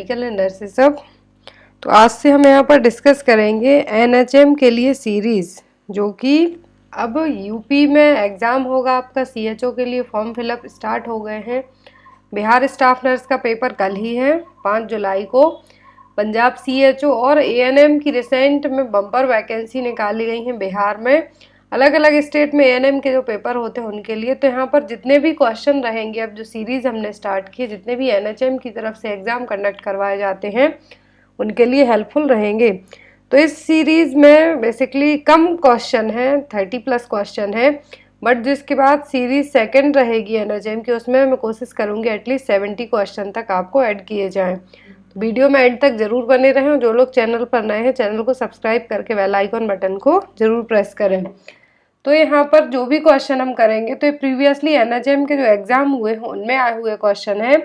Medical and nurses सब। तो आज से हम यहाँ पर डिस्कस करेंगे एनएचएम के लिए सीरीज़, जो कि अब यूपी में एग्ज़ाम होगा आपका। सीएचओ के लिए फॉर्म फिलअप स्टार्ट हो गए हैं। बिहार स्टाफ नर्स का पेपर कल ही है 5 जुलाई को। पंजाब सीएचओ और एएनएम की रिसेंट में बम्पर वैकेंसी निकाली गई हैं बिहार में। अलग अलग स्टेट में एएनएम के जो पेपर होते हैं उनके लिए। तो यहाँ पर जितने भी क्वेश्चन रहेंगे, अब जो सीरीज़ हमने स्टार्ट की है, जितने भी एनएचएम की तरफ से एग्ज़ाम कंडक्ट करवाए जाते हैं उनके लिए हेल्पफुल रहेंगे। तो इस सीरीज़ में बेसिकली कम क्वेश्चन है, 30+ क्वेश्चन है, बट जिसके बाद सीरीज़ सेकंड रहेगी एनएचएम की, उसमें मैं कोशिश करूँगी एटलीस्ट 70 क्वेश्चन तक आपको ऐड किए जाएँ। तो वीडियो में एंड तक ज़रूर बने रहें। और जो लोग चैनल पर नए हैं, चैनल को सब्सक्राइब करके बेल आइकन बटन को ज़रूर प्रेस करें। तो यहाँ पर जो भी क्वेश्चन हम करेंगे, तो ये प्रीवियसली एनएचएम के जो एग्ज़ाम हुए हैं उनमें आए हुए क्वेश्चन है।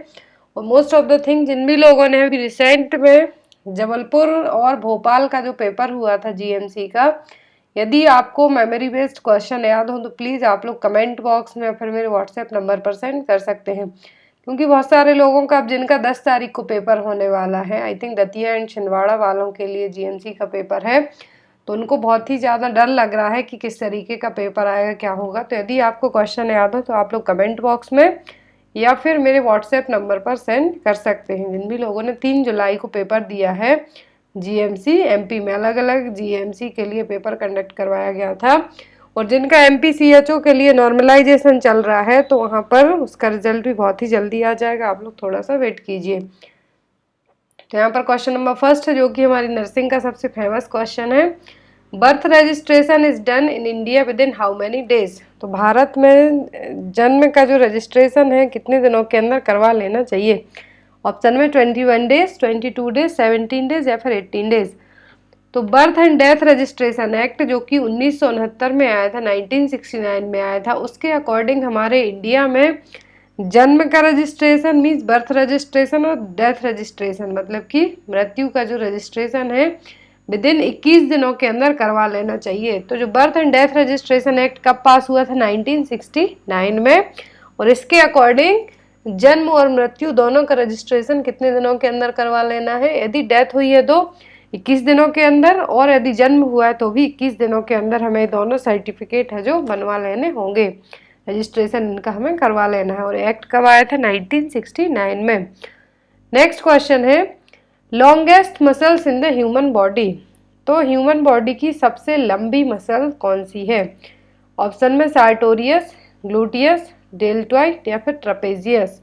और मोस्ट ऑफ द थिंग जिन भी लोगों ने अभी रिसेंट में जबलपुर और भोपाल का जो पेपर हुआ था जीएमसी का, यदि आपको मेमोरी बेस्ड क्वेश्चन याद हो तो प्लीज़ आप लोग कमेंट बॉक्स में या फिर मेरे व्हाट्सएप नंबर पर सेंड कर सकते हैं। क्योंकि बहुत सारे लोगों का अब जिनका 10 तारीख को पेपर होने वाला है, I think Datia and Chhindwara वालों के लिए जीएमसी का पेपर है, तो उनको बहुत ही ज़्यादा डर लग रहा है कि किस तरीके का पेपर आएगा, क्या होगा। तो यदि आपको क्वेश्चन याद हो तो आप लोग कमेंट बॉक्स में या फिर मेरे व्हाट्सएप नंबर पर सेंड कर सकते हैं। जिन भी लोगों ने 3 जुलाई को पेपर दिया है जीएमसी एमपी में, अलग अलग जीएमसी के लिए पेपर कंडक्ट करवाया गया था, और जिनका एमपी सीएचओ के लिए नॉर्मलाइजेशन चल रहा है, तो वहाँ पर उसका रिजल्ट भी बहुत ही जल्दी आ जाएगा। आप लोग थोड़ा सा वेट कीजिए। तो यहाँ पर क्वेश्चन नंबर फर्स्ट है, जो कि हमारी नर्सिंग का सबसे फेमस क्वेश्चन है। Birth registration is done in India with in how many days. तो भारत में जन्म का जो रजिस्ट्रेशन है कितने दिनों के अंदर करवा लेना चाहिए? ऑप्शन में 21 डेज, 22 डेज, 17 डेज या फिर 18 डेज। तो birth and death registration act, जो कि 1969 में आया था, 1969 में आया था, उसके अकॉर्डिंग हमारे इंडिया में जन्म का रजिस्ट्रेशन मीन्स बर्थ रजिस्ट्रेशन और डेथ रजिस्ट्रेशन मतलब कि मृत्यु का जो रजिस्ट्रेशन है विद इन 21 दिनों के अंदर करवा लेना चाहिए। तो जो birth and death registration act कब पास हुआ था? 1969 में। और इसके अकॉर्डिंग जन्म और मृत्यु दोनों का रजिस्ट्रेशन कितने दिनों के अंदर करवा लेना है? यदि डेथ हुई है तो 21 दिनों के अंदर, और यदि जन्म हुआ है तो भी 21 दिनों के अंदर हमें दोनों सर्टिफिकेट है जो बनवा लेने होंगे। रजिस्ट्रेशन इनका हमें करवा लेना है। और एक्ट कब आया था? 1969 में। नेक्स्ट क्वेश्चन है, longest muscles in the human body. तो ह्यूमन बॉडी की सबसे लंबी मसल कौन सी है? ऑप्शन में सार्टोरियस, ग्लूटियस, डेल्टॉइड या फिर ट्रेपेजियस।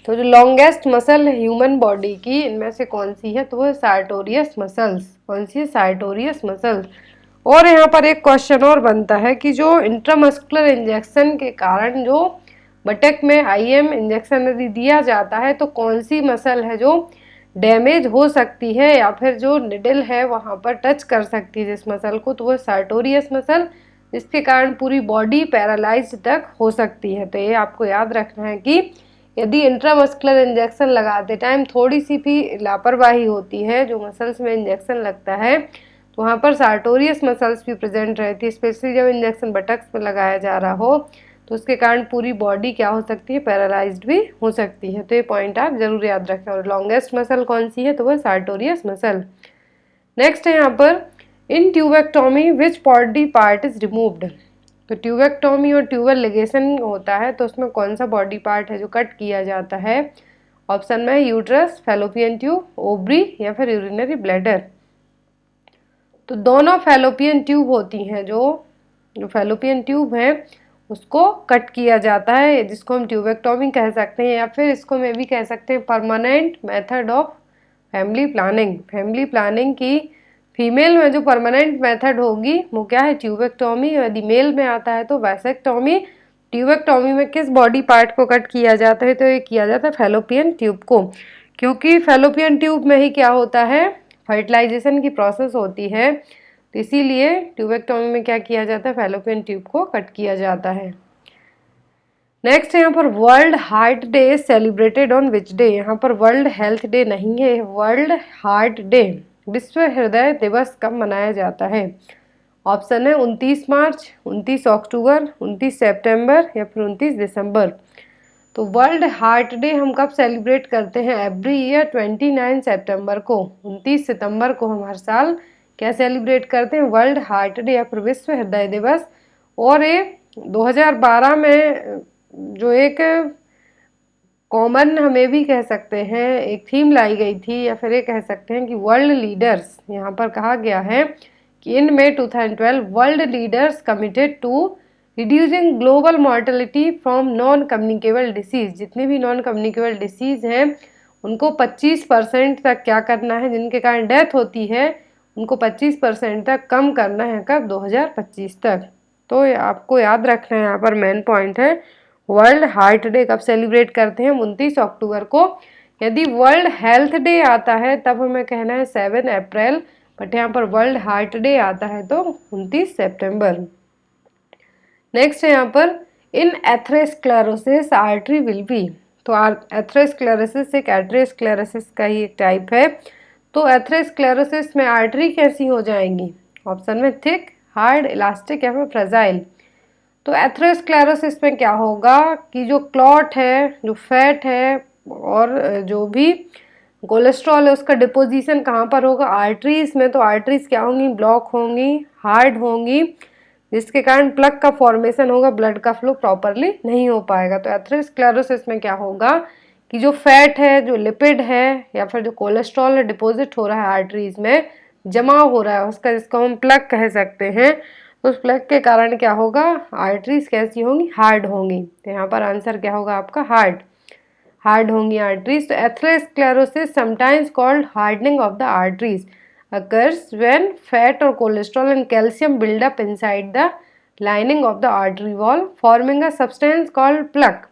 तो जो लॉन्गेस्ट मसल है ह्यूमन बॉडी की, इनमें से कौन सी है? तो वो सार्टोरियस मसल्स। कौन सी है? Sartorius muscles. और यहाँ पर एक क्वेश्चन और बनता है कि जो इंट्रामस्कुलर इंजेक्शन के कारण जो बटक में आईएम इंजेक्शन यदि दिया जाता है, तो कौन सी मसल है जो डैमेज हो सकती है या फिर जो निडल है वहाँ पर टच कर सकती है जिस मसल को? तो वो सार्टोरियस मसल, जिसके कारण पूरी बॉडी पैरालाइज तक हो सकती है। तो ये आपको याद रखना है कि यदि इंट्रामस्कुलर इंजेक्शन लगाते टाइम थोड़ी सी भी लापरवाही होती है, जो मसल्स में इंजेक्शन लगता है, तो वहाँ पर सार्टोरियस मसल्स भी प्रेजेंट रहती है। स्पेशली जब इंजेक्शन बटक्स में लगाया जा रहा हो तो उसके कारण पूरी बॉडी क्या हो सकती है? पैरालाइज्ड भी हो सकती है। तो ये पॉइंट आप जरूर याद रखें। और लॉन्गेस्ट मसल कौन सी है? तो वह सार्टोरियस मसल। नेक्स्ट है यहाँ पर, in tubectomy which body part is removed. तो ट्यूबेक्टोमी और ट्यूबल लिगेशन होता है, तो उसमें कौन सा बॉडी पार्ट है जो कट किया जाता है? ऑप्शन में यूट्रस, फैलोपियन ट्यूब, ओवरी या फिर यूरिनरी ब्लैडर। तो दोनों फैलोपियन ट्यूब होती हैं, जो फैलोपियन ट्यूब है उसको कट किया जाता है, जिसको हम ट्यूबेक्टोमी कह सकते हैं, या फिर इसको मैं भी कह सकते हैं permanent method of family planning. Family planning की फीमेल में जो परमानेंट मेथड होगी वो क्या है? ट्यूबेक्टोमी। यदि मेल में आता है तो वैसेक्टोमी। ट्यूबेक्टोमी में किस बॉडी पार्ट को कट किया जाता है? तो ये किया जाता है फैलोपियन ट्यूब को, क्योंकि फैलोपियन ट्यूब में ही क्या होता है? फर्टिलाइजेशन की प्रोसेस होती है। तो इसीलिए ट्यूबेक्टोमी में क्या किया जाता है? फैलोपियन ट्यूब को कट किया जाता है। नेक्स्ट है यहाँ पर, world heart day celebrated on which day. यहाँ पर वर्ल्ड हेल्थ डे नहीं है, वर्ल्ड हार्ट डे, विश्व हृदय दिवस कब मनाया जाता है? ऑप्शन है 29 मार्च, 29 अक्टूबर, 29 सितंबर या फिर 29 दिसंबर। तो वर्ल्ड हार्ट डे हम कब सेलिब्रेट करते हैं? एवरी ईयर 29 सितंबर को, 29 सितंबर को हम हर साल क्या सेलिब्रेट करते हैं? वर्ल्ड हार्ट डे या फिर विश्व हृदय दिवस। और ये 2012 में जो एक कॉमन हमें भी कह सकते हैं एक थीम लाई गई थी, या फिर ये कह सकते हैं कि वर्ल्ड लीडर्स, यहाँ पर कहा गया है कि in May 2012 world leaders committed to reducing global mortality from non communicable disease. जितने भी नॉन कम्युनिकेबल डिसीज हैं उनको 25% तक क्या करना है, जिनके कारण डेथ होती है उनको 25% तक कम करना है। कब? 2025 तक। तो आपको याद रखना है, यहाँ पर मेन पॉइंट है वर्ल्ड हार्ट डे कब सेलिब्रेट करते हैं? 29 अक्टूबर को। यदि वर्ल्ड हेल्थ डे आता है तब हमें कहना है 7 अप्रैल, बट यहाँ पर वर्ल्ड हार्ट डे आता है तो 29 सितंबर। नेक्स्ट है यहाँ पर इन एथेरोस्क्लेरोसिस आर्टरी विल बी। तो एथेरोस्क्लेरोसिस एक एथेरोस्क्लेरोसिस का ही एक टाइप है। तो एथेरोस्क्लेरोसिस में आर्टरी कैसी हो जाएंगी? ऑप्शन में थिक, हार्ड, इलास्टिक या फिर फ्रेजाइल। तो एथेरोस्क्लेरोसिस में क्या होगा कि जो क्लॉट है, जो फैट है और जो भी कोलेस्ट्रॉल है उसका डिपोजिशन कहाँ पर होगा? आर्टरीज में। तो आर्टरीज क्या होंगी? ब्लॉक होंगी, हार्ड होंगी, जिसके कारण प्लग का फॉर्मेशन होगा, ब्लड का फ्लो प्रॉपरली नहीं हो पाएगा। तो एथेरोस्क्लेरोसिस में क्या होगा कि जो फैट है, जो लिपिड है या फिर जो कोलेस्ट्रॉल है डिपॉजिट हो रहा है आर्टरीज में, जमा हो रहा है उसका, जिसको हम प्लग कह सकते हैं, उस प्लग के कारण क्या होगा? आर्टरीज कैसी होंगी? हार्ड होंगी। तो यहाँ पर आंसर क्या होगा आपका? हार्ड होंगी आर्टरीज। तो atherosclerosis sometimes called hardening of the arteries occurs when fat or cholesterol and calcium build up inside the lining of the artery wall forming a substance called plaque।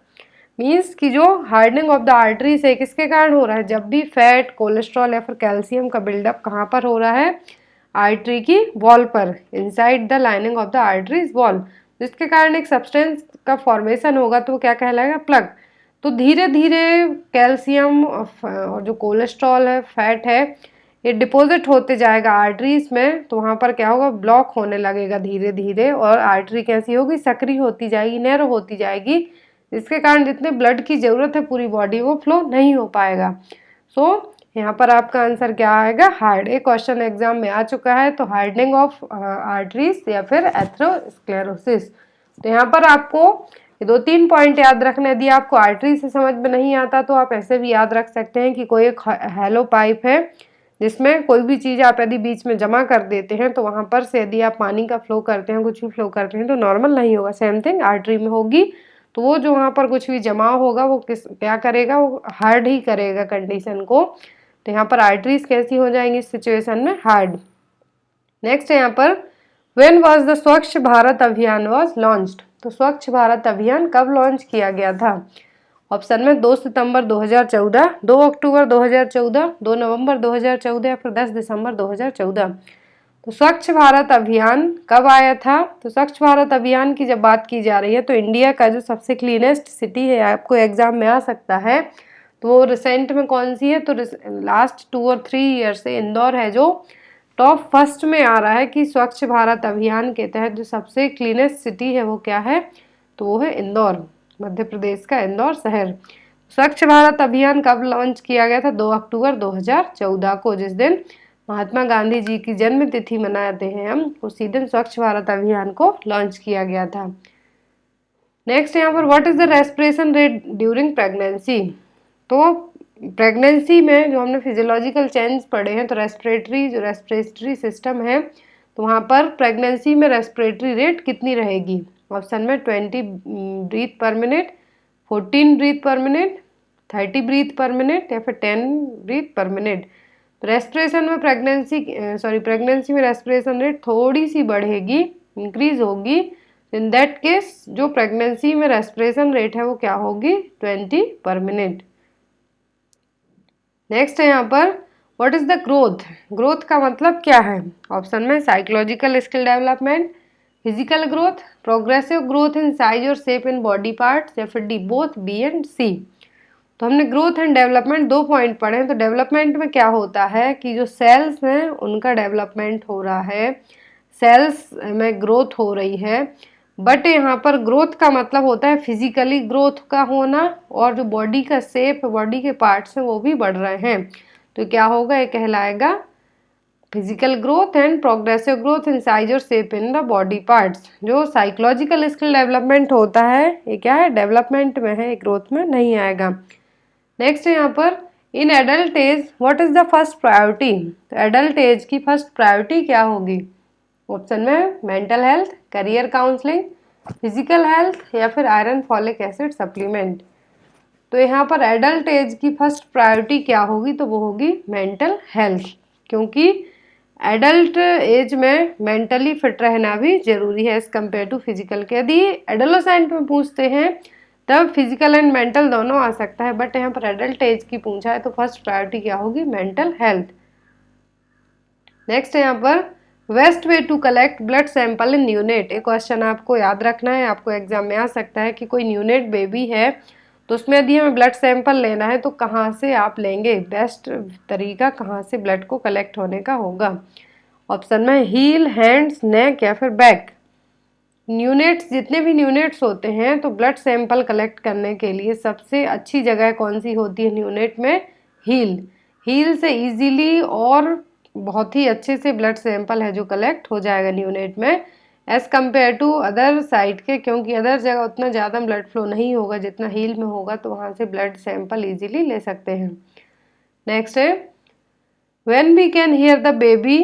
Means कि जो hardening of the arteries है किसके कारण हो रहा है? जब भी फैट, कोलेस्ट्रॉल या फिर कैल्शियम का बिल्डअप कहाँ पर हो रहा है? आर्टरी की वॉल पर, inside the lining of the arteries wall, जिसके कारण एक सब्सटेंस का फॉर्मेशन होगा तो वो क्या कहलाएगा? प्लग। तो धीरे धीरे कैल्शियम और जो कोलेस्ट्रॉल है, फैट है, ये डिपॉजिट होते जाएगा आर्टरीज में, तो वहाँ पर क्या होगा? ब्लॉक होने लगेगा धीरे धीरे, और आर्टरी कैसी होगी? सक्रिय होती जाएगी, नैरो होती जाएगी, जिसके कारण जितने ब्लड की ज़रूरत है पूरी बॉडी वो फ्लो नहीं हो पाएगा। सो यहाँ पर आपका आंसर क्या आएगा? हार्ड। एक क्वेश्चन एग्जाम में आ चुका है, तो हार्डनिंग ऑफ आर्टरीज या फिर एथेरोस्क्लेरोसिस। तो यहाँ पर आपको ये 2-3 पॉइंट याद रखना। यदि आपको आर्टरी से समझ में नहीं आता तो आप ऐसे भी याद रख सकते हैं कि कोई एक हैलो पाइप है जिसमें कोई भी चीज़ आप यदि बीच में जमा कर देते हैं तो वहाँ पर से यदि आप पानी का फ्लो करते हैं, कुछ भी फ्लो करते हैं तो नॉर्मल नहीं होगा। सेम थिंग आर्टरी में होगी, तो वो जो वहाँ पर कुछ भी जमा होगा वो क्या करेगा? वो हार्ड ही करेगा कंडीशन को। तो यहाँ पर आर्टरीज कैसी हो जाएंगी इस सिचुएशन में? हार्ड। नेक्स्ट है यहाँ पर व्हेन वाज द स्वच्छ भारत अभियान वाज लॉन्च्ड। तो स्वच्छ भारत अभियान कब लॉन्च किया गया था? ऑप्शन में 2 सितंबर 2014, 2 अक्टूबर 2014, 2 नवंबर 2014 या फिर 10 दिसंबर 2014। तो स्वच्छ भारत अभियान कब आया था? तो स्वच्छ भारत अभियान की जब बात की जा रही है तो इंडिया का जो सबसे क्लीनेस्ट सिटी है, आपको एग्जाम में आ सकता है, तो वो रिसेंट में कौन सी है? तो लास्ट 2 और 3 ईयर से इंदौर है जो टॉप फर्स्ट में आ रहा है कि स्वच्छ भारत अभियान के तहत जो सबसे क्लीनेस्ट सिटी है वो क्या है? तो वो है इंदौर, मध्य प्रदेश का इंदौर शहर। स्वच्छ भारत अभियान कब लॉन्च किया गया था? 2 अक्टूबर 2014 को, जिस दिन महात्मा गांधी जी की जन्म तिथि मनाते हैं हम, उसी दिन स्वच्छ भारत अभियान को लॉन्च किया गया था। नेक्स्ट यहाँ पर what is the respiration rate during pregnancy. तो प्रेगनेंसी में जो हमने फिजियोलॉजिकल चेंज पढ़े हैं, तो रेस्पिरेटरी सिस्टम है, तो वहाँ पर प्रेगनेंसी में रेस्पिरेटरी रेट कितनी रहेगी? ऑप्शन में 20 breath per minute, 14 breath per minute, 30 breath per minute या फिर 10 ब्रीथ पर मिनट। तो रेस्पिरेशन में प्रेगनेंसी में रेस्पिरेशन रेट थोड़ी सी बढ़ेगी, इंक्रीज होगी। इन दैट केस जो प्रेगनेंसी में रेस्पिरेशन रेट है वो क्या होगी? 20 पर मिनट। नेक्स्ट है यहाँ पर what is the growth. Growth का मतलब क्या है? ऑप्शन में psychological skill development, physical growth, progressive growth in size और शेप इन बॉडी पार्ट्स या फिर डी, बोथ बी एंड सी। तो हमने ग्रोथ एंड डेवलपमेंट 2 पॉइंट पढ़े हैं। तो डेवलपमेंट में क्या होता है कि जो सेल्स हैं उनका डेवलपमेंट हो रहा है, सेल्स में ग्रोथ हो रही है। बट यहाँ पर ग्रोथ का मतलब होता है फिजिकली ग्रोथ का होना, और जो बॉडी का शेप, बॉडी के पार्ट्स हैं वो भी बढ़ रहे हैं, तो क्या होगा, ये कहलाएगा physical growth and progressive growth in size और shape in the body parts. जो साइकोलॉजिकल स्किल डेवलपमेंट होता है ये क्या है, डेवलपमेंट में है, ग्रोथ में नहीं आएगा। नेक्स्ट है यहाँ पर in adult age what is the first priority, तो एडल्ट एज की फर्स्ट प्रायोरिटी क्या होगी, ऑप्शन में mental health, career counselling, physical health या फिर आयरन फॉलिक एसिड सप्लीमेंट। तो यहाँ पर एडल्ट एज की फर्स्ट प्रायोरिटी क्या होगी, तो वो होगी मेंटल हेल्थ, क्योंकि एडल्ट एज में मेंटली फिट रहना भी जरूरी है एज कम्पेयर टू फिजिकल के। यदि एडोलेसेंट में पूछते हैं तब फिजिकल एंड मेंटल दोनों आ सकता है, बट यहाँ पर एडल्ट एज की पूछा है तो फर्स्ट प्रायोरिटी क्या होगी, मेंटल हेल्थ। नेक्स्ट है यहाँ पर best way to collect blood sample in neonate. एक क्वेश्चन आपको याद रखना है, आपको एग्जाम में आ सकता है कि कोई न्यूनेट बेबी है तो उसमें यदि हमें ब्लड सैंपल लेना है तो कहाँ से आप लेंगे, बेस्ट तरीका कहाँ से ब्लड को कलेक्ट होने का होगा। ऑप्शन में हील, हैंड्स, नेक या फिर बैक। न्यूनेट्स, जितने भी न्यूनेट्स होते हैं तो ब्लड सैंपल कलेक्ट करने के लिए सबसे अच्छी जगह कौन सी होती है न्यूनेट में, हील। हील से इजीली और बहुत ही अच्छे से ब्लड सैंपल है जो कलेक्ट हो जाएगा न्यूनेट में as compare to other side के, क्योंकि अदर जगह उतना ज़्यादा ब्लड फ्लो नहीं होगा जितना हील में होगा, तो वहाँ से ब्लड सैंपल इजीली ले सकते हैं। नेक्स्ट है when we can hear the baby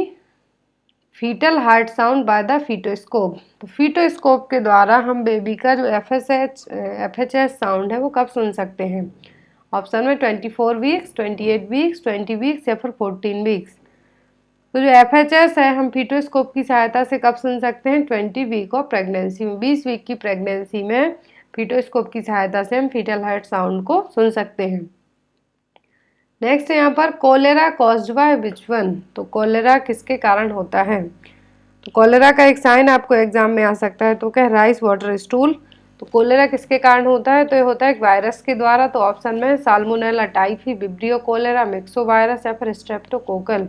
foetal heart sound by the fetoscope. तो फीटोस्कोप के द्वारा हम बेबी का जो FHS साउंड है वो कब सुन सकते हैं। ऑप्शन में 24 वीक्स, 28 वीक्स, 20 वीक्स या फिर 14 वीक्स। तो जो FHS है हम फीटोस्कोप की सहायता से कब सुन सकते हैं, 20 वीक ऑफ प्रेगनेंसी में, 20 वीक की प्रेगनेंसी में फीटोस्कोप की सहायता से हम फीटल हार्ट साउंड को सुन सकते हैं। नेक्स्ट है यहाँ पर cholera caused by which one. तो कोलेरा किसके कारण होता है, तो कोलेरा का एक साइन आपको एग्जाम में आ सकता है, तो क्या राइस वाटर स्टूल। तो कोलेरा किसके कारण होता है, तो ये होता है वायरस के द्वारा। तो ऑप्शन में salmonella typhi, vibrio cholera, myxovirus या फिर स्ट्रेप्टोकोकल।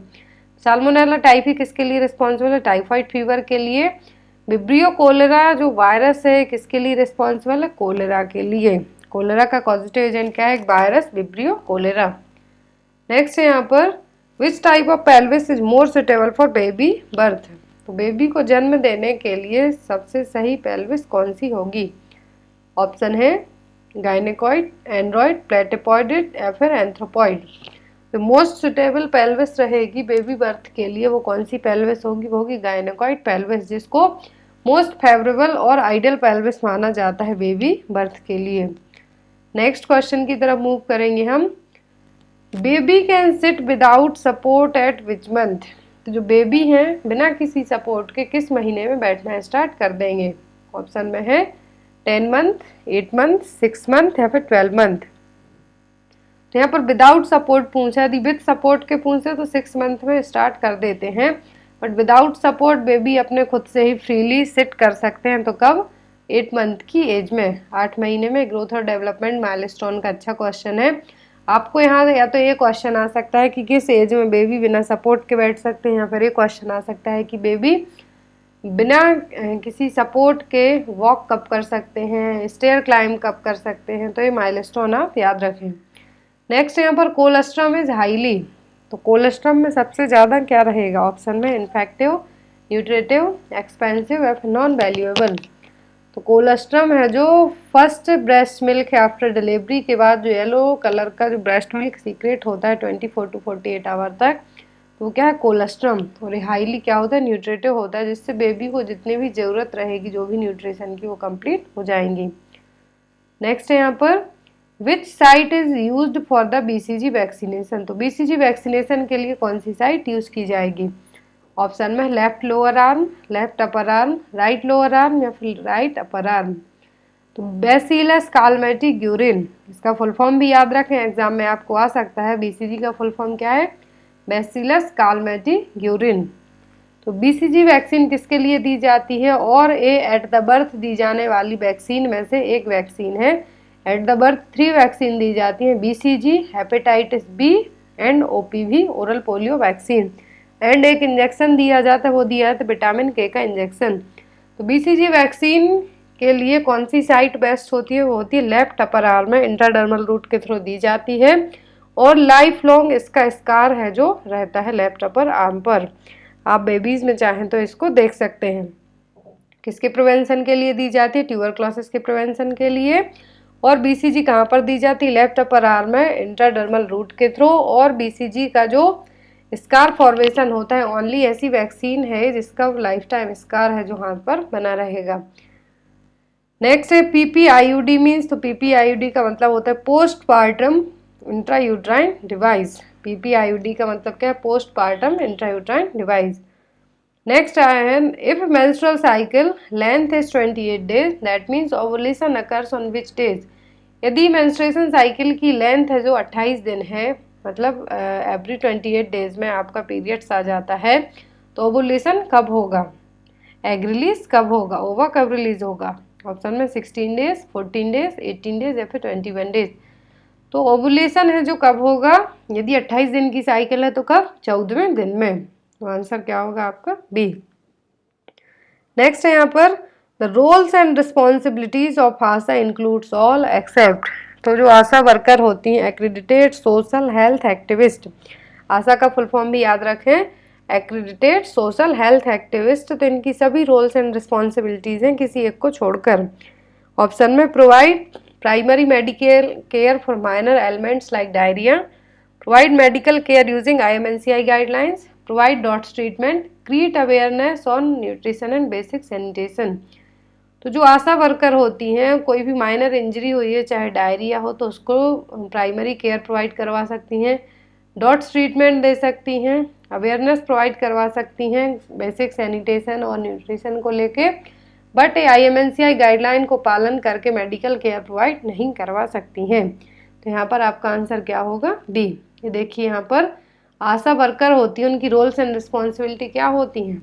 साल्मोनेला टाइफी किसके लिए रिस्पॉन्सिबल है, टाइफाइड फीवर के लिए। विब्रियो कोलेरा जो वायरस है किसके लिए रिस्पॉन्सिबल है, कोलेरा के लिए। कोलेरा का कॉजेटिव एजेंट क्या है, वायरस विब्रियो कोलेरा। नेक्स्ट है यहाँ पर which type of pelvis is more suitable for baby birth. तो बेबी को जन्म देने के लिए सबसे सही पेल्विस कौन सी होगी। ऑप्शन है गायनेकॉइड, एंड्रॉइड, प्लेटिपॉइडेड या फिर एंथ्रोपॉइड। तो मोस्ट सुटेबल पेल्विस रहेगी बेबी बर्थ के लिए, वो कौन सी पेल्विस होगी, वो होगी गायनेकॉइड पेल्विस, जिसको मोस्ट फेवरेबल और आइडियल पेल्विस माना जाता है बेबी बर्थ के लिए। नेक्स्ट क्वेश्चन की तरफ मूव करेंगे हम। Baby can sit without support at which month. तो जो बेबी हैं बिना किसी सपोर्ट के किस महीने में बैठना स्टार्ट कर देंगे। ऑप्शन में है 10 मंथ, 8 मंथ, 6 मंथ या फिर 12 मंथ। तो यहाँ पर विदाउट सपोर्ट पूछा, यदि विद सपोर्ट के पूछे तो 6 मंथ में स्टार्ट कर देते हैं, बट विदाउट सपोर्ट बेबी अपने खुद से ही फ्रीली सिट कर सकते हैं। तो कब, 8 मंथ की एज में, 8 महीने में। ग्रोथ और डेवलपमेंट माइलस्टोन का अच्छा क्वेश्चन है। आपको यहाँ या तो ये क्वेश्चन आ सकता है कि किस एज में बेबी बिना सपोर्ट के बैठ सकते हैं, या फिर ये क्वेश्चन आ सकता है कि बेबी बिना किसी सपोर्ट के वॉक कब कर सकते हैं, स्टेयर क्लाइंब कब कर सकते हैं। तो ये माइलस्टोन आप याद रखें। नेक्स्ट यहाँ पर कोलेस्ट्रम इज हाईली। तो कोलेस्ट्रम में सबसे ज़्यादा क्या रहेगा। ऑप्शन में इन्फेक्टिव, न्यूट्रिटिव, एक्सपेंसिव या फिर नॉन वैल्यूएबल। तो कोलेस्ट्रम है जो फर्स्ट ब्रेस्ट मिल्क है आफ्टर डिलीवरी के बाद जो येलो कलर का जो ब्रेस्ट मिल्क सीक्रेट होता है 24 to 48 आवर तक, तो क्या है कोलेस्ट्रम। और हाईली क्या होता है, न्यूट्रिटिव होता है, जिससे बेबी को जितनी भी ज़रूरत रहेगी जो भी न्यूट्रिशन की वो कंप्लीट हो जाएंगी। नेक्स्ट है यहाँ पर विच site is used for the BCG vaccination. तो BCG वैक्सीनेशन के लिए कौन सी साइट यूज़ की जाएगी। ऑप्शन में left lower arm, left upper arm, right lower arm या फिर राइट अपर आर्म। तो बैसिलस कालमेटी ग्यूरिन, इसका फुल फॉर्म भी याद रखें, एग्जाम में आपको आ सकता है। BCG का फुल फॉर्म क्या है, बैसिलस कालमेटी ग्यूरिन। तो BCG वैक्सीन किसके लिए दी जाती है, और ये एट द बर्थ दी जाने वाली वैक्सीन में से एक वैक्सीन है। एट द बर्थ 3 वैक्सीन दी जाती हैं, BCG, hepatitis B and OPV, oral polio vaccine. एक इंजेक्शन दिया जाता है, वो दिया जाता है विटामिन K का इंजेक्शन। तो BCG वैक्सीन के लिए कौन सी साइट बेस्ट होती है? वो होती है लेफ्ट अपर आर्म में, इंट्राडर्मल रूट के थ्रू दी जाती है और लाइफ लॉन्ग इसका स्कार है जो रहता है लेफ्ट अपर आर्म पर। आप बेबीज में चाहें तो इसको देख सकते हैं। किसके प्रिवेंशन के लिए दी जाती है? ट्यूबरक्लोसिस के प्रिवेंशन के लिए। और बीसीजी कहाँ पर दी जाती है? लेफ्ट अपर आर्म में, इंट्राडर्मल रूट के थ्रू। और बीसीजी का जो स्कार फॉर्मेशन होता है, ओनली ऐसी वैक्सीन है जिसका लाइफ टाइम स्कार है जो हाथ पर बना रहेगा। नेक्स्ट है पीपीआईयूडी मीन्स, तो पीपीआईयूडी का मतलब होता है पोस्टपार्टम इंट्रायूट्राइन डिवाइस। पीपीआईयूडी का मतलब क्या है? Postpartum intrauterine device. नेक्स्ट आया है, if menstrual cycle length is 28 days that means ovulation occurs on which days. यदि मेंस्ट्रुएशन साइकिल की लेंथ है जो 28 दिन है, मतलब एवरी 28 डेज में आपका पीरियड्स आ जाता है, तो ओवुलेशन कब होगा? एग रिलीज कब होगा? ओवा कब रिलीज होगा? ऑप्शन में 16 डेज, 14 डेज, 18 डेज या फिर 21 डेज। तो ओवुलेशन है जो कब होगा? यदि 28 दिन की साइकिल है तो कब? 14वें दिन में। तो आंसर क्या होगा आपका? बी। नेक्स्ट है यहाँ पर the roles and responsibilities of ASHA includes all except. तो जो आशा वर्कर होती हैं, एक्रेडिटेड सोशल हेल्थ एक्टिविस्ट। आशा का फुल फॉर्म भी याद रखें, एक्रेडिटेड सोशल हेल्थ एक्टिविस्ट। तो इनकी सभी रोल्स एंड रिस्पॉन्सिबिलिटीज हैं किसी एक को छोड़कर। ऑप्शन में provide primary medical care for minor elements like diarrhoea, provide medical care using IMNCI guidelines, provide dots treatment, create awareness on nutrition and basic sanitation. तो जो आशा वर्कर होती हैं, कोई भी माइनर इंजरी हुई है, चाहे डायरिया हो, तो उसको प्राइमरी केयर प्रोवाइड करवा सकती हैं, डॉट्स ट्रीटमेंट दे सकती हैं, अवेयरनेस प्रोवाइड करवा सकती हैं बेसिक सैनिटेशन और न्यूट्रिशन को लेके, बट IMNCI गाइडलाइन को पालन करके मेडिकल केयर प्रोवाइड नहीं करवा सकती हैं। तो यहाँ पर आपका आंसर क्या होगा? डी। ये देखिए यहाँ पर आशा वर्कर होती है, उनकी रोल्स एंड रिस्पॉन्सिबिलिटी क्या होती हैं?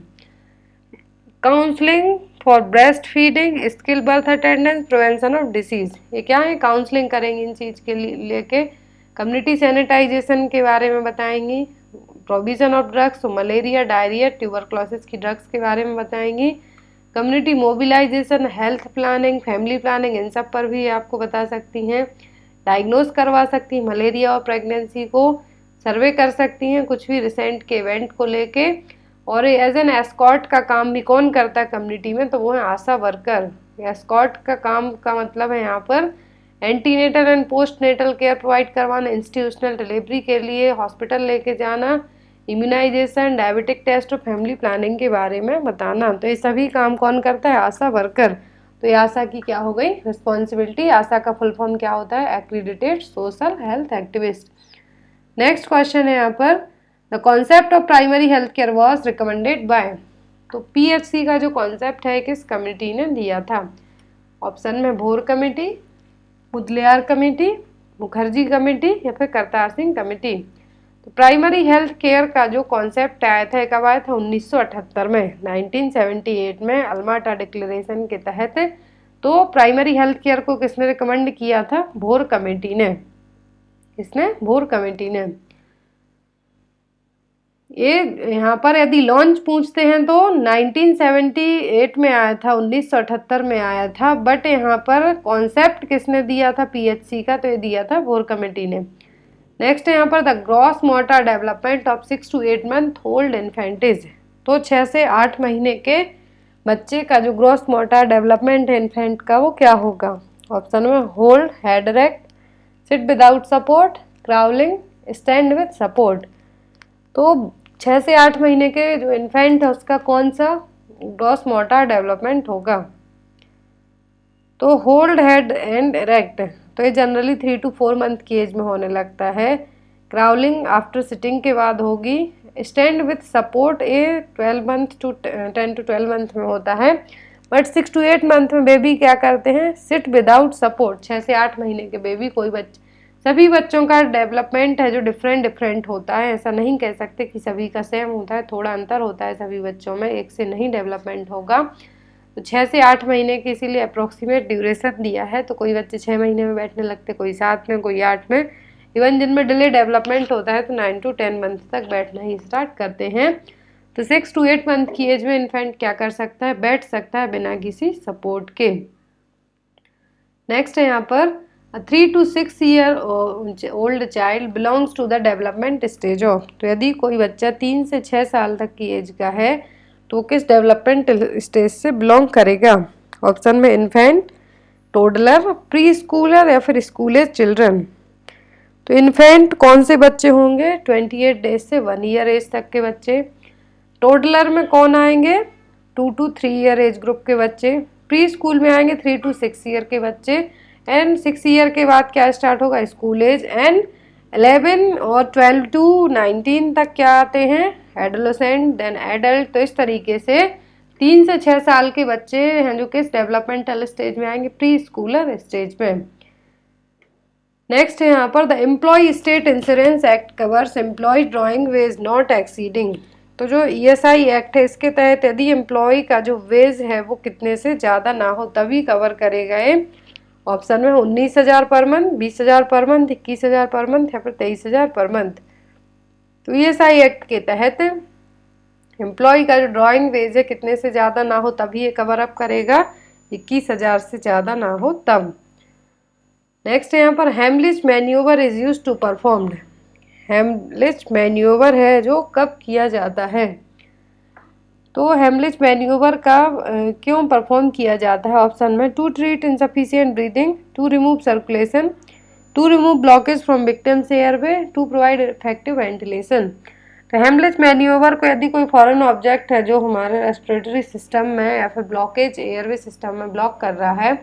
Counselling for breast feeding, skill birth attendance, prevention of disease. ये क्या है? काउंसलिंग करेंगी इन चीज़ के लेके, कम्युनिटी सैनिटाइजेशन के बारे में बताएंगी, प्रोविजन ऑफ ड्रग्स, तो मलेरिया, डायरिया, ट्यूबरक्लोसिस की ड्रग्स के बारे में बताएंगी, community mobilisation, health planning, family planning, इन सब पर भी आपको बता सकती हैं, डायग्नोज करवा सकती हैं मलेरिया और प्रेगनेंसी को, सर्वे कर सकती हैं कुछ भी रिसेंट के इवेंट को लेके। और एज एन एस्कॉर्ट का काम भी कौन करता है कम्युनिटी में? तो वो है आशा वर्कर। एस्कॉर्ट का काम का मतलब है यहाँ पर antenatal and postnatal care provide करवाना, इंस्टीट्यूशनल डिलीवरी के लिए हॉस्पिटल लेके जाना, इम्यूनाइजेशन, डायबिटिक टेस्ट और फैमिली प्लानिंग के बारे में बताना। तो ये सभी काम कौन करता है? आशा वर्कर। तो ये आशा की क्या हो गई? रिस्पॉन्सिबिलिटी। आशा का फुल फॉर्म क्या होता है? Accredited social health activist. Next question है यहाँ पर, the concept of primary health care was recommended by. तो PHC का जो कॉन्सेप्ट है किस कमेटी ने दिया था? ऑप्शन में भोर committee, Mudaliar committee, Mukherjee committee या फिर करतार सिंह कमेटी। तो प्राइमरी हेल्थ केयर का जो कॉन्सेप्ट आया था, कब आया था? 1978 में, 1978 में अल्माटा डिक्लेरेशन के तहत। तो प्राइमरी हेल्थ केयर को किसने रिकमेंड किया था? भोर कमेटी ने। किसने? भोर कमेटी ने। ये यहाँ पर यदि लॉन्च पूछते हैं तो 1978 में आया था, 1978 में आया था, बट यहाँ पर कॉन्सेप्ट किसने दिया था PHC का? तो ये दिया था भोर कमेटी ने। नेक्स्ट है यहाँ पर the gross motor development of 6 to 8 month old infants. तो 6 से 8 महीने के बच्चे का जो ग्रॉस मोटर डेवलपमेंट है इन्फेंट का, वो क्या होगा? ऑप्शन में hold, head erect, sit without support, crawling, stand with support. तो 6 से 8 महीने के जो इन्फेंट है उसका कौन सा ग्रॉस मोटर डेवलपमेंट होगा? तो होल्ड, हेड एंड इरेक्ट। तो ये जनरली 3 to 4 मंथ की एज में होने लगता है। क्राउलिंग आफ्टर सिटिंग के बाद होगी। स्टैंड विथ सपोर्ट ये 12 मंथ to 10 to 12 मंथ में होता है, बट 6 to 8 मंथ में बेबी क्या करते हैं? Seat without support. 6 से 8 महीने के बेबी, सभी बच्चों का डेवलपमेंट है जो डिफरेंट होता है, ऐसा नहीं कह सकते कि सभी का सेम होता है, थोड़ा अंतर होता है सभी बच्चों में, एक से नहीं डेवलपमेंट होगा। तो 6 से 8 महीने की इसीलिए अप्रोक्सीमेट ड्यूरेशन दिया है। तो कोई बच्चे 6 महीने में बैठने लगते, कोई 7 में, कोई 8 में, इवन जिनमें डिले डेवलपमेंट होता है तो 9 to 10 मंथ तक बैठना ही स्टार्ट करते हैं। तो 6 to 8 मंथ की एज में इन्फेंट क्या कर सकता है? बैठ सकता है बिना किसी सपोर्ट के। नेक्स्ट है यहाँ पर 3 to 6 year old child belongs to the development stage of. तो यदि कोई बच्चा 3 से 6 साल तक की एज का है तो वो किस डेवलपमेंट स्टेज से बिलोंग करेगा? ऑप्शन में इन्फेंट, टोडलर, प्री स्कूलर या फिर स्कूल एज चिल्ड्रन। तो इन्फेंट कौन से बच्चे होंगे? 28 डेज से 1 ईयर एज तक के बच्चे। टोडलर में कौन आएंगे? 2 to 3 ईयर एज ग्रुप के बच्चे। प्री स्कूल में आएंगे 3 to 6 ईयर के बच्चे। एंड 6 ईयर के बाद क्या स्टार्ट होगा? School as. एंड 11 और 12 to 19 तक क्या आते हैं? Adolescent, then adult. तो इस तरीके से 3 से 6 साल के बच्चे हैं जो किस डेवलपमेंटल स्टेज में आएंगे? प्री स्कूलर स्टेज में। नेक्स्ट है यहाँ पर the employ state insurance act covers employ drawing wage not exceeding. तो जो ESI एक्ट है इसके तहत यदि एम्प्लॉय का जो वेज है वो कितने से ज़्यादा ना हो तभी कवर करेगा ये। ऑप्शन में 19,000 per month, 20,000 per month, 21,000 per month या फिर 23,000 पर मंथ। तो ESI एक्ट के तहत एम्प्लॉय का जो ड्रॉइंग वेज है कितने से ज़्यादा ना हो तभी ये कवर अप करेगा, 21,000 से ज़्यादा ना हो तब। नेक्स्ट है यहाँ पर Heimlich manoeuvre is use to performed. Heimlich manoeuvre है जो कब किया जाता है? तो हेमलिच मैन्यूवर का क्यों परफॉर्म किया जाता है? ऑप्शन में to treat insufficient breathing, to remove circulation, to remove blockage from victim's airway, to provide effective ventilation. तो हेमलिच मैन्यूवर को यदि कोई फॉरेन ऑब्जेक्ट है जो हमारे रेस्पिरेटरी सिस्टम में या फिर ब्लॉकेज एयरवे सिस्टम में ब्लॉक कर रहा है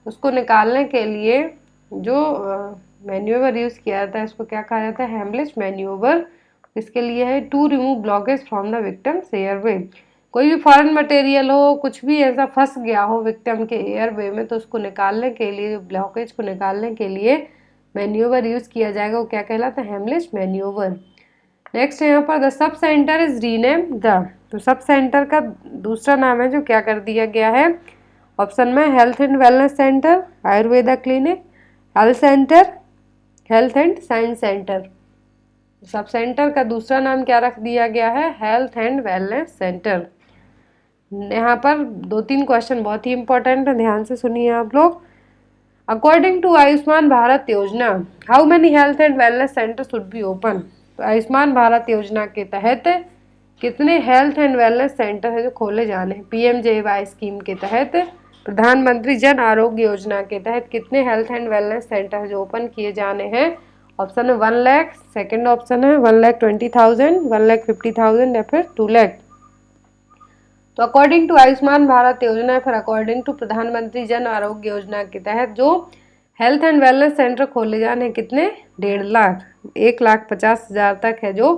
उसको निकालने के लिए जो मैन्यूवर यूज़ किया जाता है उसको क्या कहा जाता है? Heimlich manoeuvre. इसके लिए है to remove blockage from the victim's airway. कोई भी फॉरेन मटेरियल हो, कुछ भी ऐसा फंस गया हो विक्टिम के एयरवे में तो उसको निकालने के लिए, ब्लॉकेज को निकालने के लिए मैन्यूवर यूज़ किया जाएगा, वो क्या कहलाता है? Heimlich manoeuvre. नेक्स्ट है यहाँ पर the sub centre is rename the. तो सब सेंटर का दूसरा नाम है जो क्या कर दिया गया है? ऑप्शन में health and wellness centre, Ayurveda clinic, health centre, health and science centre. Sub centre का दूसरा नाम क्या रख दिया गया है? Health and wellness centre. यहाँ पर 2-3 क्वेश्चन बहुत ही इंपॉर्टेंट है, ध्यान से सुनिए आप लोग। अकॉर्डिंग टू आयुष्मान भारत योजना how many health and wellness centre should be open. तो आयुष्मान भारत योजना के तहत कितने हेल्थ एंड वेलनेस सेंटर है जो खोले जाने हैं? PMJY स्कीम के तहत, प्रधानमंत्री जन आरोग्य योजना के तहत कितने हेल्थ एंड वेलनेस सेंटर जो ओपन किए जाने हैं? ऑप्शन है 1 लाख, सेकेंड ऑप्शन है 1,20,000, 1,50,000 या फिर 2 लाख। तो अकॉर्डिंग टू आयुष्मान भारत योजना फिर अकॉर्डिंग टू प्रधानमंत्री जन आरोग्य योजना के तहत जो हेल्थ एंड वेलनेस सेंटर खोले जाने कितने? 1.5 लाख, 1,50,000 तक है जो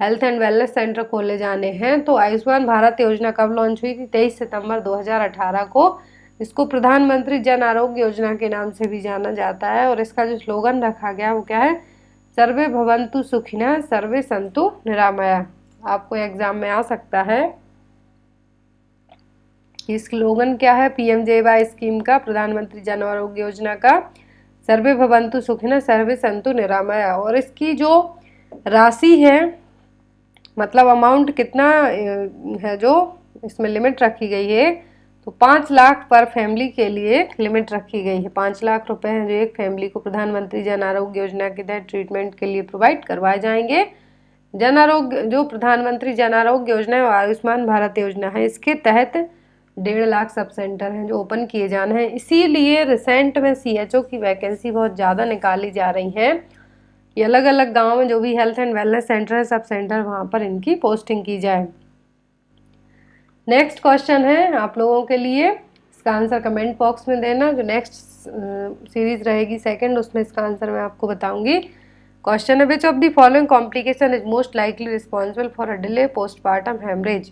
हेल्थ एंड वेलनेस सेंटर खोले जाने हैं। तो आयुष्मान भारत योजना कब लॉन्च हुई थी? 23 सितंबर 2018 को। इसको प्रधानमंत्री जन आरोग्य योजना के नाम से भी जाना जाता है और इसका जो स्लोगन रखा गया वो क्या है? सर्वे भवन्तु सुखिनः सर्वे सन्तु निरामया। आपको एग्जाम में आ सकता है ये स्लोगन क्या है PMJY स्कीम का, प्रधानमंत्री जन आरोग्य योजना का, सर्वे भवन्तु सुखिनः सर्वे सन्तु निरामया। और इसकी जो राशि है मतलब अमाउंट कितना है जो इसमें लिमिट रखी गई है तो 5 लाख पर फैमिली के लिए लिमिट रखी गई है। 5 लाख रुपए हैं जो एक फैमिली को प्रधानमंत्री जन आरोग्य योजना के तहत ट्रीटमेंट के लिए प्रोवाइड करवाए जाएंगे। जन आरोग्य जो प्रधानमंत्री जन आरोग्य योजना है और आयुष्मान भारत योजना है इसके तहत 1.5 लाख सब सेंटर हैं जो ओपन किए जाने हैं। इसीलिए रिसेंट में CHO की वैकेंसी बहुत ज़्यादा निकाली जा रही है कि अलग अलग गाँव में जो भी हेल्थ एंड वेलनेस सेंटर है सब सेंटर वहाँ पर इनकी पोस्टिंग की जाए। नेक्स्ट क्वेश्चन है आप लोगों के लिए, इसका आंसर कमेंट बॉक्स में देना। जो नेक्स्ट सीरीज रहेगी सेकंड उसमें इसका आंसर मैं आपको बताऊंगी। क्वेश्चन है which of the following complication is most likely responsible for a delay postpartum haemorrhage.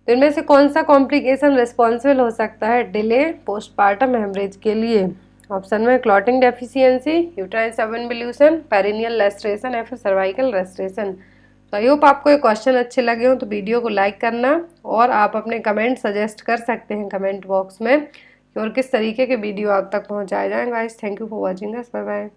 तो इनमें से कौन सा कॉम्प्लिकेशन रिस्पॉन्सिबल हो सकता है डिले पोस्टपार्टम हेमरेज के लिए? ऑप्शन में क्लॉटिंग डेफिशिएंसी, यूट्राइन सब इन्वोल्यूशन, पेरिनियल लैस्ट्रेशन या फिर सर्वाइकल लैस्ट्रेशन। तो आई होप आपको ये क्वेश्चन अच्छे लगे हो तो वीडियो को लाइक करना और आप अपने कमेंट सजेस्ट कर सकते हैं कमेंट बॉक्स में कि और किस तरीके के वीडियो आप तक पहुंचाए जाएं। Guys thank you for watching us, bye bye.